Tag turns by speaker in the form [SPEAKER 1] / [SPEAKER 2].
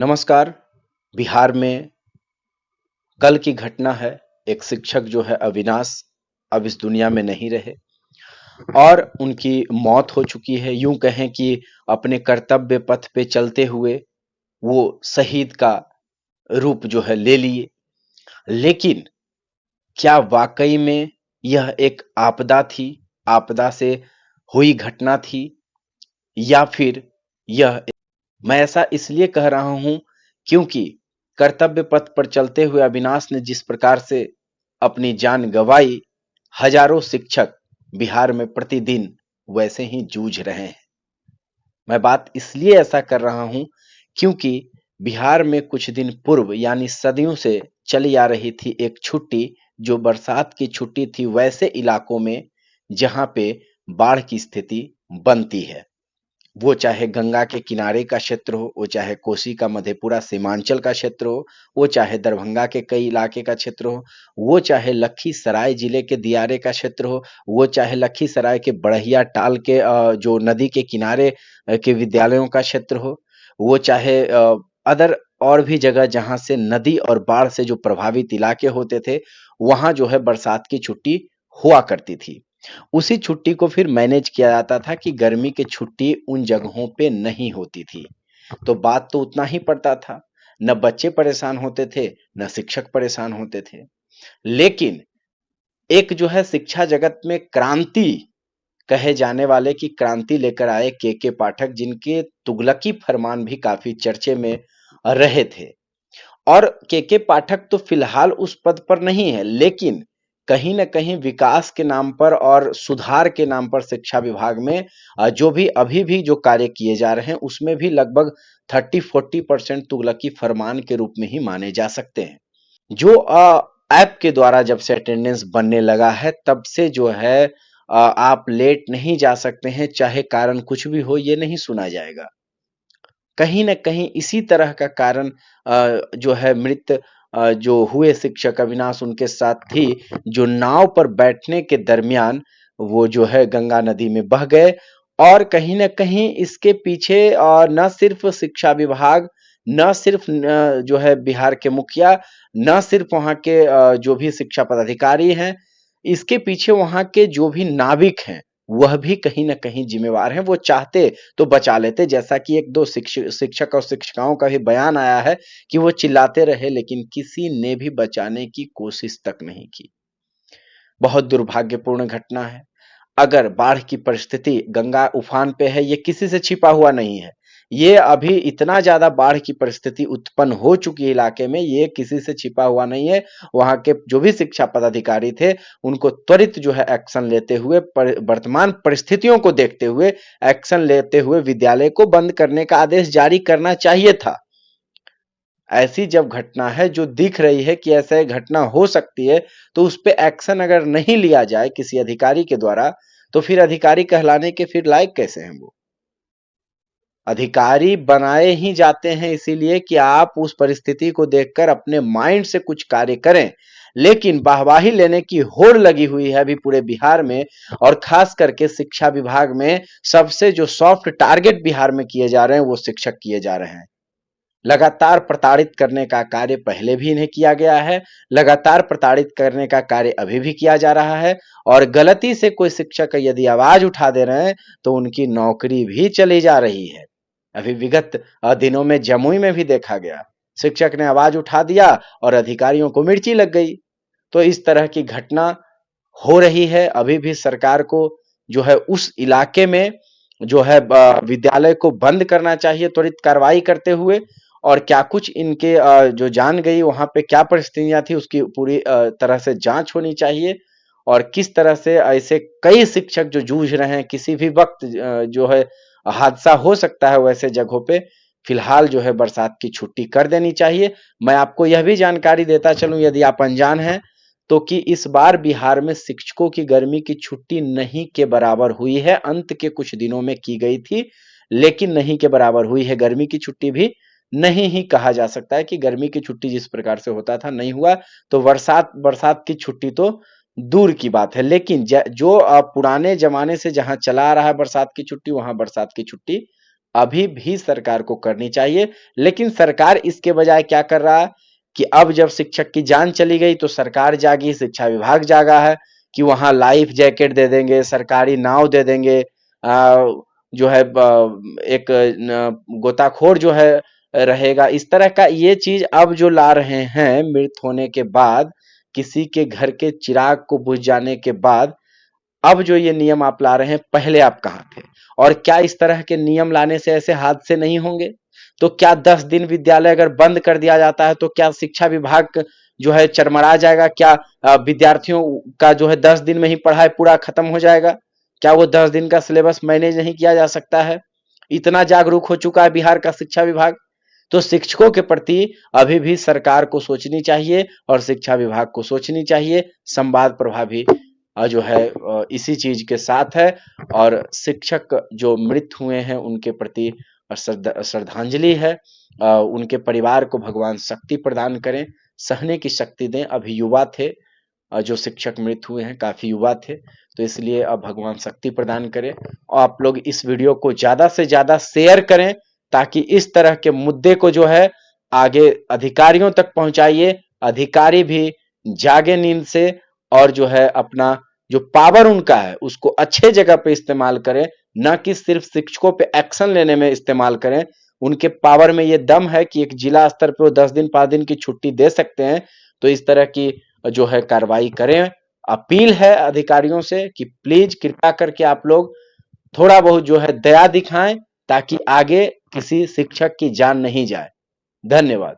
[SPEAKER 1] नमस्कार। बिहार में कल की घटना है। एक शिक्षक जो है अविनाश अब इस दुनिया में नहीं रहे और उनकी मौत हो चुकी है। यूं कहें कि अपने कर्तव्य पथ पे चलते हुए वो शहीद का रूप जो है ले लिए। लेकिन क्या वाकई में यह एक आपदा थी? आपदा से हुई घटना थी या फिर यह मैं ऐसा इसलिए कह रहा हूं क्योंकि कर्तव्य पथ पर चलते हुए अविनाश ने जिस प्रकार से अपनी जान गंवाई, हजारों शिक्षक बिहार में प्रतिदिन वैसे ही जूझ रहे हैं। मैं बात इसलिए ऐसा कर रहा हूं क्योंकि बिहार में कुछ दिन पूर्व यानी सदियों से चली आ रही थी एक छुट्टी, जो बरसात की छुट्टी थी वैसे इलाकों में जहां पे बाढ़ की स्थिति बनती है। वो चाहे गंगा के किनारे का क्षेत्र हो, वो चाहे कोसी का मधेपुरा सीमांचल का क्षेत्र हो, वो चाहे दरभंगा के कई इलाके का क्षेत्र हो, वो चाहे लखीसराय जिले के दियारे का क्षेत्र हो, वो चाहे लखीसराय के बड़हिया टाल के जो नदी के किनारे के विद्यालयों का क्षेत्र हो, वो चाहे अदर और भी जगह जहां से नदी और बाढ़ से जो प्रभावित इलाके होते थे, वहां जो है बरसात की छुट्टी हुआ करती थी। उसी छुट्टी को फिर मैनेज किया जाता था कि गर्मी की छुट्टी उन जगहों पे नहीं होती थी। तो बात तो उतना ही पड़ता था। न बच्चे परेशान होते थे, न शिक्षक परेशान होते थे। लेकिन एक जो है शिक्षा जगत में क्रांति कहे जाने वाले की क्रांति लेकर आए के पाठक, जिनके तुगलकी फरमान भी काफी चर्चे में रहे थे। और के पाठक तो फिलहाल उस पद पर नहीं है, लेकिन कहीं न कहीं विकास के नाम पर और सुधार के नाम पर शिक्षा विभाग में जो भी अभी भी जो कार्य किए जा रहे हैं, उसमें भी लगभग 30-40% तुगलकी फरमान के रूप में ही माने जा सकते हैं। जो ऐप के द्वारा जब से अटेंडेंस बनने लगा है, तब से जो है आप लेट नहीं जा सकते हैं, चाहे कारण कुछ भी हो, ये नहीं सुना जाएगा। कहीं न कहीं इसी तरह का कारण जो है मृत जो हुए शिक्षक अविनाश उनके साथ थी, जो नाव पर बैठने के दरमियान वो जो है गंगा नदी में बह गए। और कहीं न कहीं इसके पीछे ना सिर्फ़ शिक्षा विभाग, ना सिर्फ़ जो है बिहार के मुखिया, ना सिर्फ़ वहाँ के जो भी शिक्षा पदाधिकारी हैं, इसके पीछे वहाँ के जो भी नाविक हैं, वह भी कहीं न कहीं ज़िम्मेवार हैं। वो चाहते तो बचा लेते, जैसा कि 1-2 शिक्षक और शिक्षिकाओं का भी बयान आया है कि वो चिल्लाते रहे, लेकिन किसी ने भी बचाने की कोशिश तक नहीं की। बहुत दुर्भाग्यपूर्ण घटना है। अगर बाढ़ की परिस्थिति गंगा उफान पे है, ये किसी से छिपा हुआ नहीं है। ये अभी इतना ज़्यादा बाढ़ की परिस्थिति उत्पन्न हो चुकी है इलाके में, ये किसी से छिपा हुआ नहीं है। वहाँ के जो भी शिक्षा पदाधिकारी थे, उनको त्वरित जो है एक्शन लेते हुए वर्तमान परिस्थितियों को देखते हुए एक्शन लेते हुए विद्यालय को बंद करने का आदेश जारी करना चाहिए था। ऐसी जब घटना है जो दिख रही है कि ऐसा घटना हो सकती है, तो उस पे एक्शन अगर नहीं लिया जाए किसी अधिकारी के द्वारा, तो फिर अधिकारी कहलाने के फिर लायक कैसे हैं वो? अधिकारी बनाए ही जाते हैं इसीलिए कि आप उस परिस्थिति को देखकर अपने माइंड से कुछ कार्य करें। लेकिन वाहवाही लेने की होड़ लगी हुई है अभी पूरे बिहार में, और खास करके शिक्षा विभाग में सबसे जो सॉफ्ट टारगेट बिहार में किए जा रहे हैं, वो शिक्षक किए जा रहे हैं। लगातार प्रताड़ित करने का कार्य पहले भी इन्हें किया गया है, लगातार प्रताड़ित करने का कार्य अभी भी किया जा रहा है। और गलती से कोई शिक्षक यदि आवाज उठा दे रहे हैं, तो उनकी नौकरी भी चली जा रही है। अभी विगत दिनों में जमुई में भी देखा गया, शिक्षक ने आवाज उठा दिया और अधिकारियों को मिर्ची लग गई। तो इस तरह की घटना हो रही है। अभी भी सरकार को जो है उस इलाके में जो है विद्यालय को बंद करना चाहिए त्वरित कार्रवाई करते हुए। और क्या कुछ इनके जो जान गई वहां पे क्या परिस्थितियां थी, उसकी पूरी तरह से जांच होनी चाहिए। और किस तरह से ऐसे कई शिक्षक जो जूझ रहे हैं, किसी भी वक्त जो है हादसा हो सकता है वैसे जगहों पे। फिलहाल जो है बरसात की छुट्टी कर देनी चाहिए। मैं आपको यह भी जानकारी देता चलूं, यदि आप अनजान हैं, तो कि इस बार बिहार में शिक्षकों की गर्मी की छुट्टी नहीं के बराबर हुई है। अंत के कुछ दिनों में की गई थी, लेकिन नहीं के बराबर हुई है। गर्मी की छुट्टी भी नहीं ही कहा जा सकता है कि गर्मी की छुट्टी जिस प्रकार से होता था नहीं हुआ, तो बरसात बरसात की छुट्टी तो दूर की बात है। लेकिन जो पुराने जमाने से जहां चला आ रहा है बरसात की छुट्टी, वहां बरसात की छुट्टी अभी भी सरकार को करनी चाहिए। लेकिन सरकार इसके बजाय क्या कर रहा है कि अब जब शिक्षक की जान चली गई तो सरकार जागी, शिक्षा विभाग जागा है कि वहां लाइफ जैकेट दे देंगे, सरकारी नाव दे देंगे, जो है एक गोताखोर जो है रहेगा। इस तरह का ये चीज अब जो ला रहे हैं, मृत होने के बाद किसी के घर के चिराग को बुझ जाने के बाद अब जो ये नियम आप ला रहे हैं, पहले आप कहाँ थे? और क्या इस तरह के नियम लाने से ऐसे हादसे नहीं होंगे? तो क्या 10 दिन विद्यालय अगर बंद कर दिया जाता है तो क्या शिक्षा विभाग जो है चरमरा जाएगा? क्या विद्यार्थियों का जो है 10 दिन में ही पढ़ाई पूरा खत्म हो जाएगा? क्या वो 10 दिन का सिलेबस मैनेज नहीं किया जा सकता है? इतना जागरूक हो चुका है बिहार का शिक्षा विभाग। तो शिक्षकों के प्रति अभी भी सरकार को सोचनी चाहिए और शिक्षा विभाग को सोचनी चाहिए। संवाद प्रभावी जो है इसी चीज के साथ है। और शिक्षक जो मृत हुए हैं उनके प्रति श्रद्धांजलि है। उनके परिवार को भगवान शक्ति प्रदान करें, सहने की शक्ति दें। अभी युवा थे, जो शिक्षक मृत हुए हैं काफी युवा थे, तो इसलिए अब भगवान शक्ति प्रदान करें। और आप लोग इस वीडियो को ज्यादा से ज्यादा शेयर करें ताकि इस तरह के मुद्दे को जो है आगे अधिकारियों तक पहुंचाइए। अधिकारी भी जागे नींद से और जो है अपना जो पावर उनका है उसको अच्छे जगह पे इस्तेमाल करें, न कि सिर्फ शिक्षकों पे एक्शन लेने में इस्तेमाल करें। उनके पावर में ये दम है कि एक जिला स्तर पे वो 10 दिन 5 दिन की छुट्टी दे सकते हैं। तो इस तरह की जो है कार्रवाई करें। अपील है अधिकारियों से कि प्लीज कृपया करके आप लोग थोड़ा बहुत जो है दया दिखाएं ताकि आगे किसी शिक्षक की जान नहीं जाए। धन्यवाद।